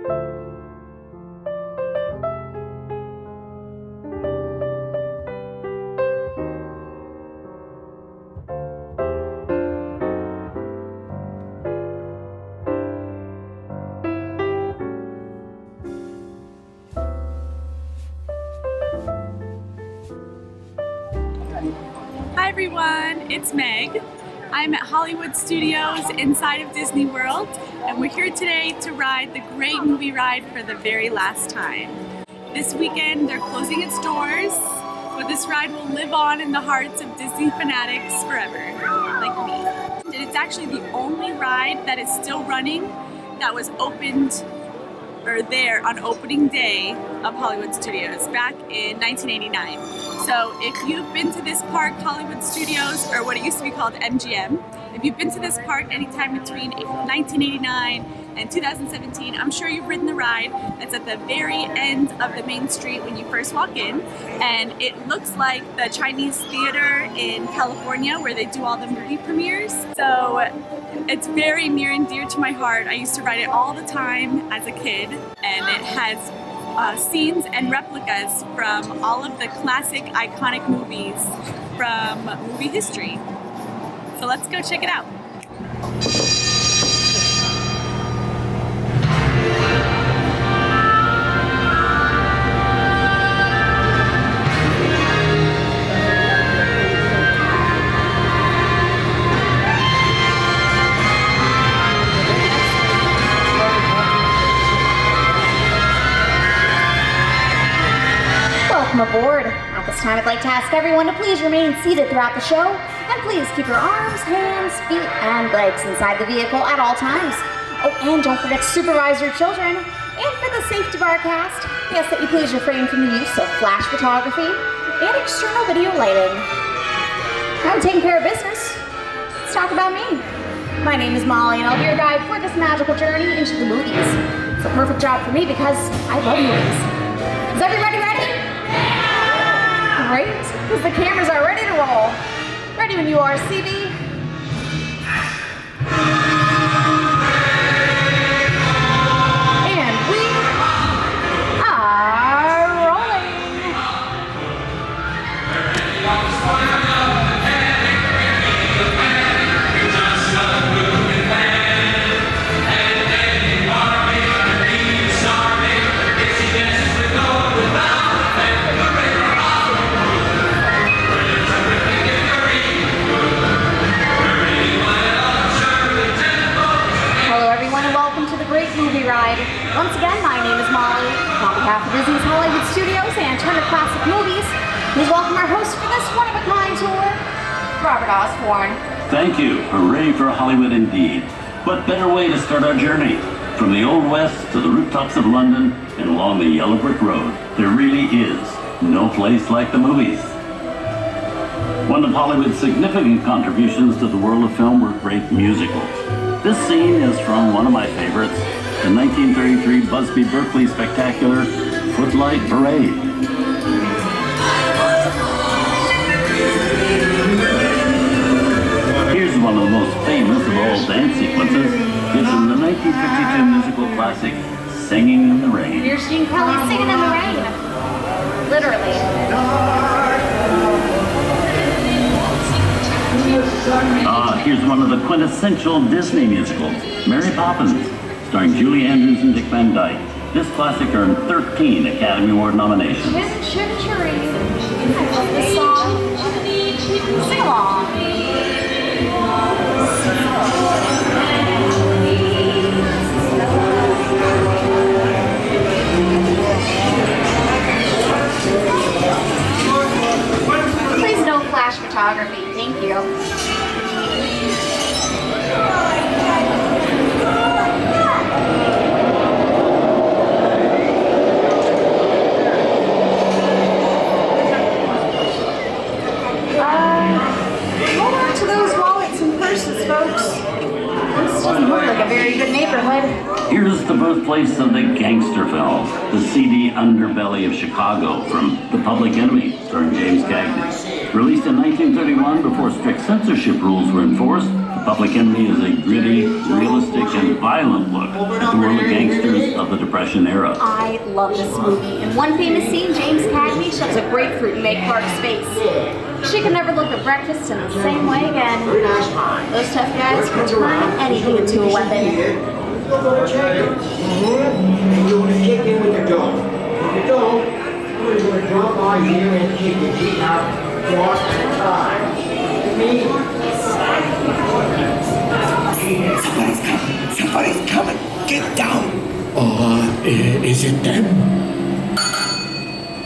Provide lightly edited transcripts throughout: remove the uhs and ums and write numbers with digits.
Hi everyone, it's Meg. I'm at Hollywood Studios inside of Disney World, and we're here today to ride the great movie ride for the very last time. This weekend they're closing its doors, but this ride will live on in the hearts of Disney fanatics forever, like me. And it's actually the only ride that is still running that was opened or there on opening day of Hollywood Studios back in 1989. So if you've been to this park, Hollywood Studios, or what it used to be called MGM, if you've been to this park anytime between 1989 and 2017, I'm sure you've ridden the ride. It's at the very end of the main street when you first walk in, and it looks like the Chinese theater in California where they do all the movie premieres. So it's very near and dear to my heart. I used to ride it all the time as a kid, and it has scenes and replicas from all of the classic iconic movies from movie history. So let's go check it out. Welcome aboard. At this time, I'd like to ask everyone to please remain seated throughout the show, and please keep your arms, hands, feet, and legs inside the vehicle at all times. Oh, and don't forget to supervise your children. And for the safety of our cast, we ask that you please refrain from the use of flash photography and external video lighting. I'm taking care of business. Let's talk about me. My name is Molly, and I'll be your guide for this magical journey into the movies. It's a perfect job for me because I love movies. Is everybody ready? Great, because the cameras are ready to roll. Ready when you are, CB. And we are rolling. Movie ride. Once again, my name is Molly. On behalf of Disney's Hollywood Studios and Turner Classic Movies, please welcome our host for this one-of-a-kind tour, Robert Osborne. Thank you. Hooray for Hollywood indeed. What better way to start our journey? From the Old West to the rooftops of London and along the yellow brick road, there really is no place like the movies. One of Hollywood's significant contributions to the world of film were great musicals. This scene is from one of my favorites, the 1933 Busby Berkeley spectacular Footlight Parade. Here's one of the most famous of all dance sequences. It's in the 1952 musical classic Singing in the Rain. You're seeing Kelly singing in the rain. Literally. Here's one of the quintessential Disney musicals, Mary Poppins, starring Julie Andrews and Dick Van Dyke. This classic earned 13 Academy Award nominations. Chip Cherry. I love this song. Sing along. Please no flash photography. Thank you. Hold on to those wallets and purses, folks. This doesn't look like a very good neighborhood. Here's the birthplace of the gangster film, the seedy underbelly of Chicago from The Public Enemy, starring James Cagney. Released in 1931 before strict censorship rules were enforced, The Public Enemy is a gritty, realistic, and violent look at the world of gangsters of the Depression era. I love this movie. In one famous scene, James Cagney shoves a grapefruit in Meg Clark's face. She can never look at breakfast in the same way again. Those tough guys can turn anything into a weapon. You're going to kick in with the dough. If you don't, I'm going to drop by here and kick your teeth out one at a time. Somebody's coming. Get down. Is it them?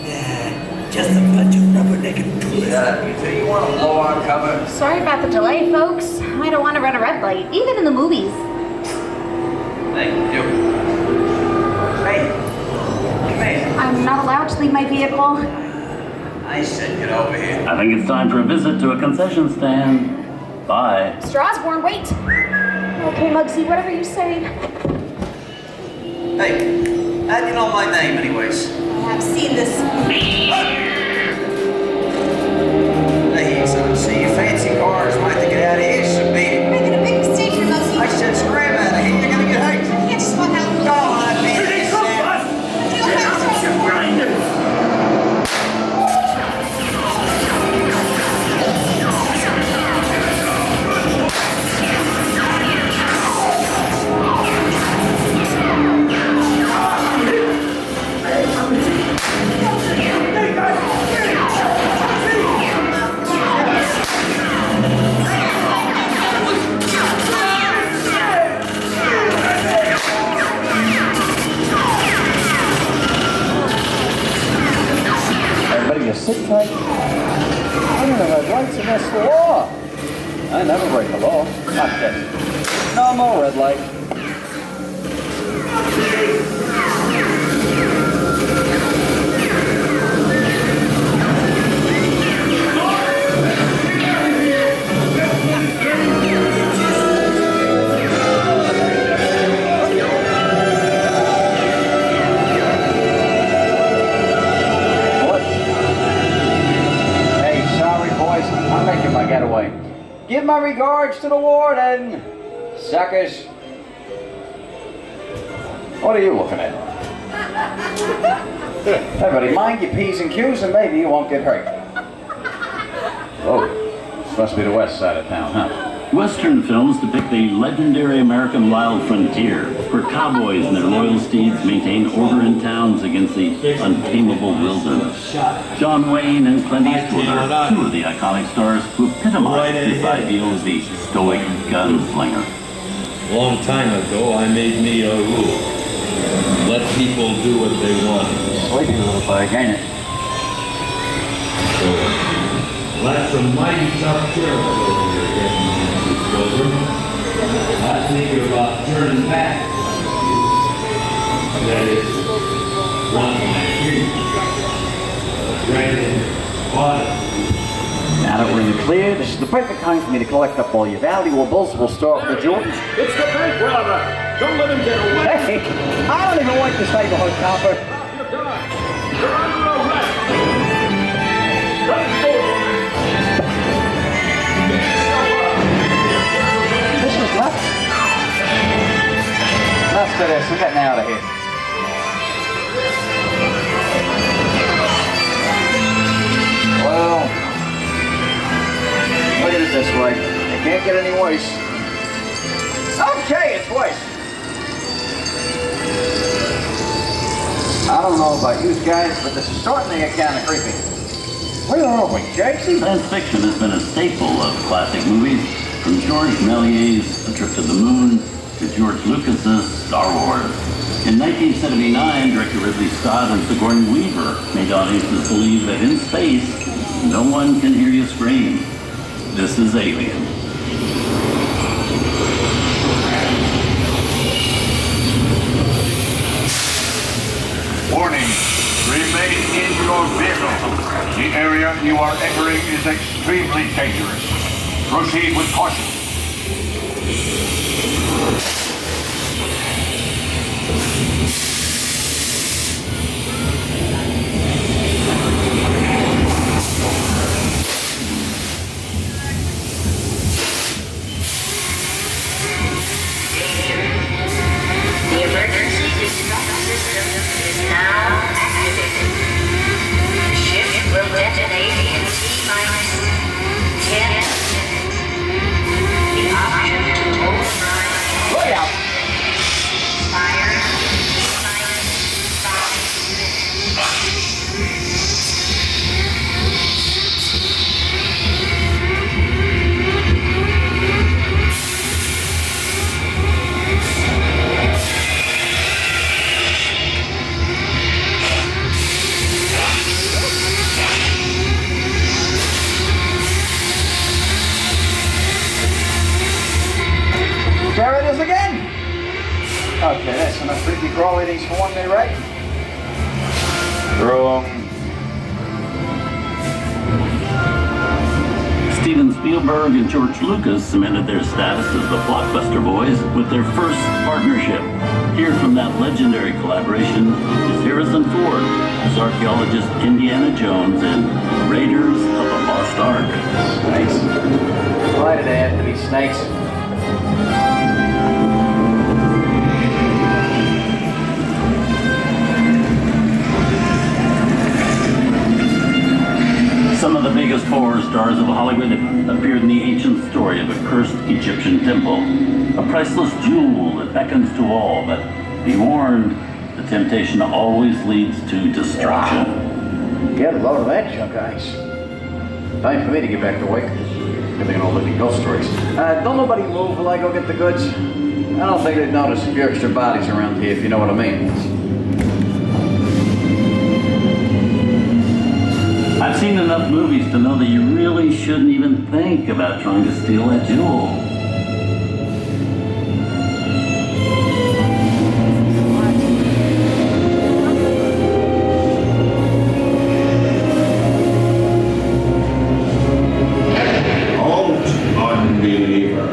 Nah, just a bunch of rubber-necked tourists. You say you want to blow our cover? Sorry about the delay, folks. I don't want to run a red light, even in the movies. Thank you. Hey, come here. I'm not allowed to leave my vehicle. I said get over here. I think it's time for a visit to a concession stand. Bye. Strasbourne, wait! Okay, Muggsy, whatever you say. Hey, how do you know my name anyways? I have seen this. Hey, son, see your fancy cars. Might to get out of here, so beat it. Making a big mistake here, Muggsy. I said scram out of here. You're gonna get hurt. I can't just walk out. Go on, man. Sit tight. I don't have lights against the law. I never break the law. Not this. No more red light. Getaway. Give my regards to the warden, suckers. What are you looking at? Everybody, mind your P's and Q's and maybe you won't get hurt. Oh, this must be the west side of town, huh? Western films depict the legendary American wild frontier, where cowboys and their loyal steeds maintain order in towns against the untamable wilderness. John Wayne and Clint Eastwood are two of the iconic stars who epitomize this ideal of the stoic gunslinger. A long time ago, I made me a rule. Let people do what they want. Sleepy little bug, ain't it? So, that's a mighty tough territory you're getting into, children. I think about turning back. That is, one of my dreams. Granted, but Now that we're in the clear, this is the perfect time for me to collect up all your valuables. We'll start with the Jordans. It's the bank robber. Don't let him get away. Hey, I don't even like this neighborhood, copper. Drop your gun. You're under arrest. Let's go. This is nuts. Nuts to this. We're getting out of here. Well, look at it this way. It can't get any worse. Okay, it's worse. I don't know about you guys, but this is starting to get kind of creepy. Where are we, Jersey? Science fiction has been a staple of classic movies, from George Méliès's A Trip to the Moon to George Lucas's Star Wars. In 1979, director Ridley Scott and Sigourney Weaver made audiences believe that in space, no one can hear you scream. This is Alien. Warning, remain in your vehicle. The area you are entering is extremely dangerous. Proceed with caution. ladies for one day, right? Wrong. Steven Spielberg and George Lucas cemented their status as the blockbuster boys with their first partnership. Here from that legendary collaboration is Harrison Ford as archaeologist Indiana Jones in Raiders of the Lost Ark. Snakes. Why did they have to be snakes? Some of the biggest horror stars of Hollywood appeared in the ancient story of a cursed Egyptian temple. A priceless jewel that beckons to all, but be warned, the temptation always leads to destruction. Get a load of that junk ice. Time for me to get back to work. Everything all living ghost stories. Don't nobody move while I go get the goods. I don't think they'd notice a few extra bodies around here, if you know what I mean. I've seen enough movies to know that you really shouldn't even think about trying to steal that jewel. Halt, unbeliever.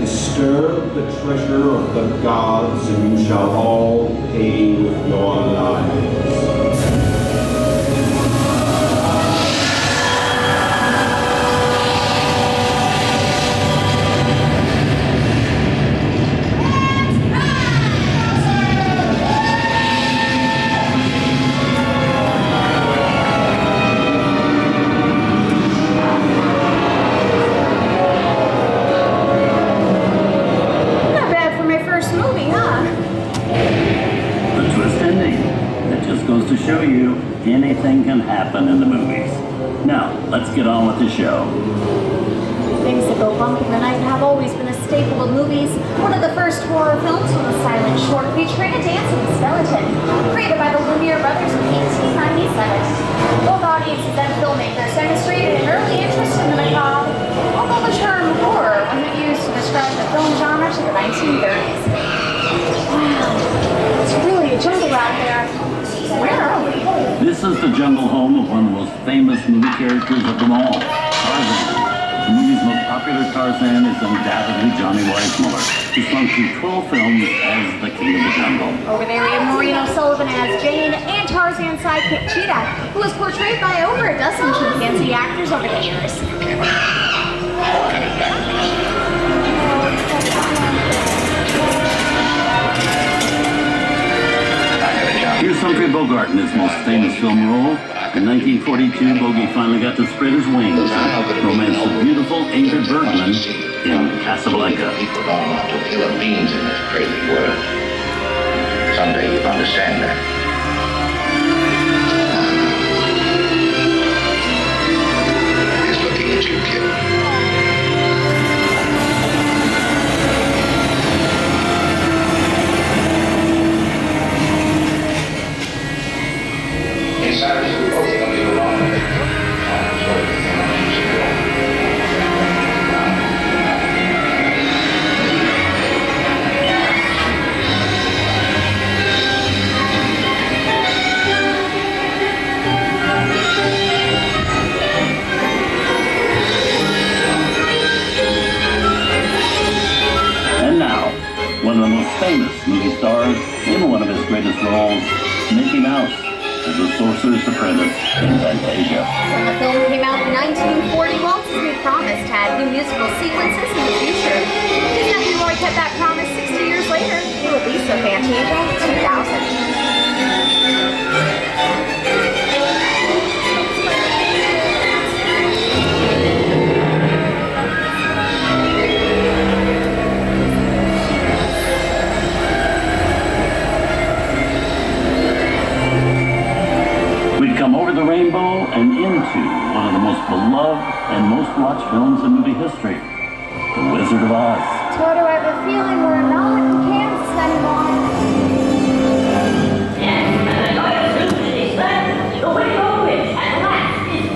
Disturb the treasure of the gods, and you shall all pay with your lives. Not bad for my first movie, huh? The twist ending. It just goes to show you anything can happen in the movies. Now, let's get on with the show. Things that go bump in the night have always been a staple of movies. One of the first horror films was a silent short featuring a dancing skeleton, created by the Lumiere brothers in 1897. Both audiences and filmmakers demonstrated an early interest in the macabre, although the term horror wasn't used to describe the film genre to the 1930s. Wow, it's really a jungle out there. Where are we? This is the jungle home of one of the most famous movie characters of them all, Tarzan. The movie's most popular Tarzan is undoubtedly Johnny Weissmuller, who slung through 12 films as the King of the Jungle. Over there we have Maureen O'Sullivan as Jane and Tarzan's sidekick Cheetah, who was portrayed by over a dozen chimpanzee actors over the years. Here's Humphrey Bogart in his most famous film role. In 1942, Bogey finally got to spread his wings and romance the beautiful Ingrid Bergman in Casablanca. People don't want to kill beings in this crazy world. Someday you'll understand that. He's looking at you, kid. famous movie stars in one of his greatest roles, Mickey Mouse, as the Sorcerer's Apprentice in Fantasia. When the film came out in 1940, Walt Disney promised to add new musical sequences in the future. His nephew Roy kept that promise 60 years later. He released the Fantasia 2000. Over the rainbow and into one of the most beloved and most watched films in movie history, The Wizard of Oz. Toto, I have a feeling we're not in Kansas anymore. The window is at last is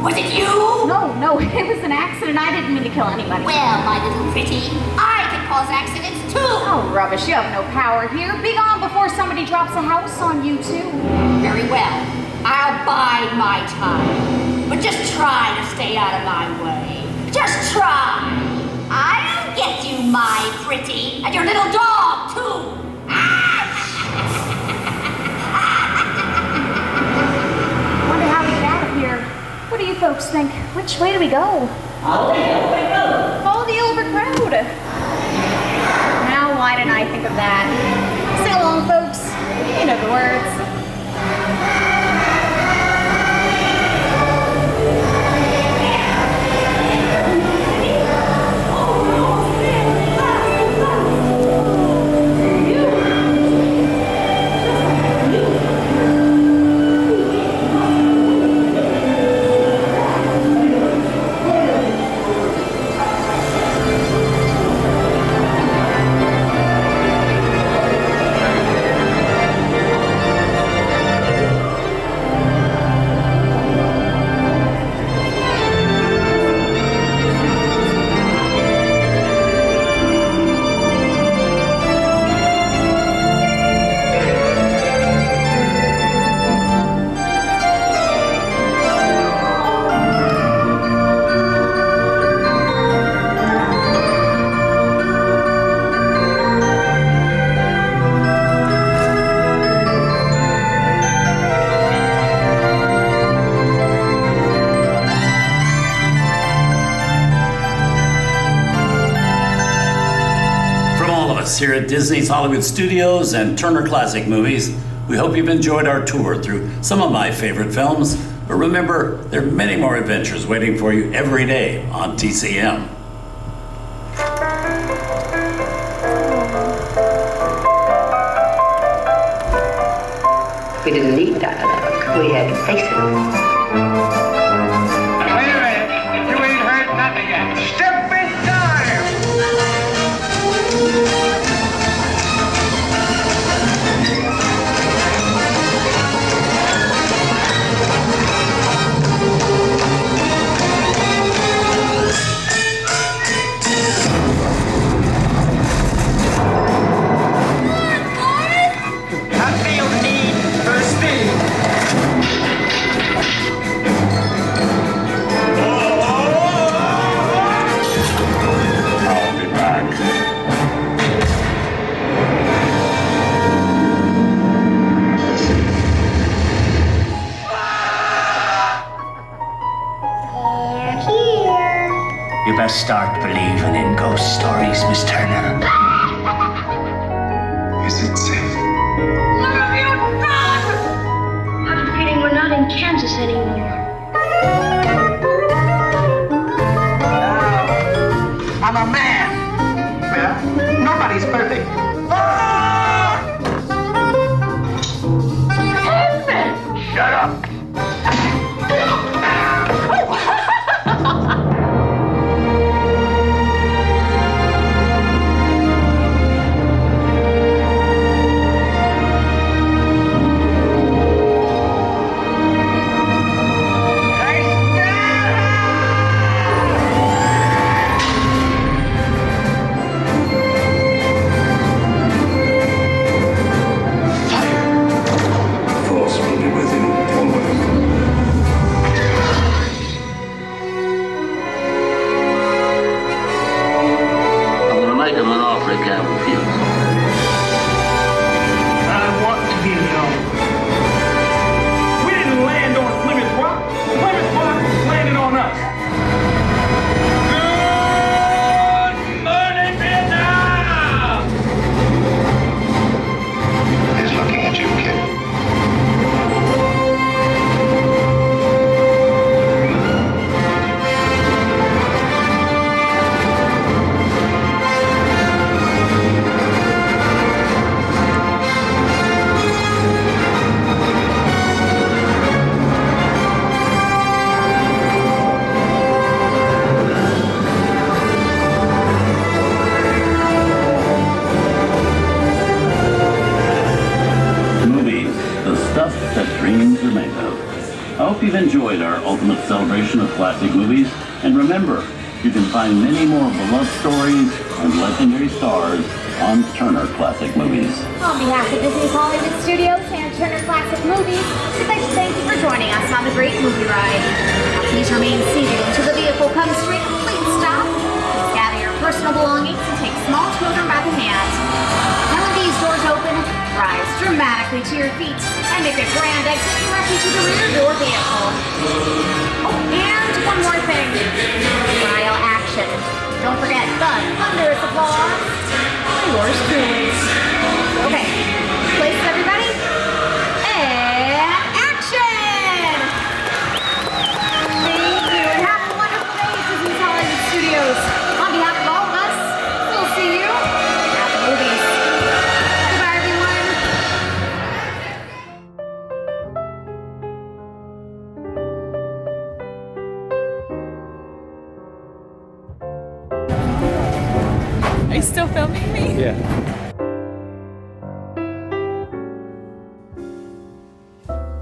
Was it you? No, it was an accident. I didn't mean to kill anybody. Well, my little pretty, I can cause accidents too. Oh, rubbish. You have no power here. Be gone before somebody drops a house on you, too. Very well. I'll bide my time. But just try to stay out of my way. Just try. I'll get you, my pretty, and your little dog, too. Wonder how we get out of here. What do you folks think? Which way do we go? Follow the Yellowbrick Road. Follow the Yellowbrick Road. Now, why didn't I think of that? Sing along, folks. You know the words. Here at Disney's Hollywood Studios and Turner Classic Movies, we hope you've enjoyed our tour through some of my favorite films. But remember, there are many more adventures waiting for you every day on TCM. We didn't need dialogue. We had faces. Wait a minute. You ain't heard nothing yet. Step in time. You best start believing in ghost stories, Miss Turner. Is it safe? What have you done? I have a feeling we're not in Kansas anymore. I'm a man. Well, nobody's perfect. Shut up. I hope you've enjoyed our ultimate celebration of classic movies, and remember, you can find many more beloved stories and legendary stars on Turner Classic Movies. On behalf of Disney's Hollywood Studios and Turner Classic Movies, we'd like to thank you for joining us on the Great Movie Ride. Now please remain seated until the vehicle comes to a complete stop. Please gather your personal belongings and take small children by the hand. Now when these doors open, rise dramatically to your feet and make a grand exit directly to the rear door vehicle. Oh, and one more thing. Trial action. Don't forget the thunderous applause by yours truly. Okay, places everybody, and action! Thank you, and have a wonderful day at Disney's Hollywood Studios. On behalf of all of us, we'll see you at the movies. Goodbye, everyone. Are you still filming me? Yeah.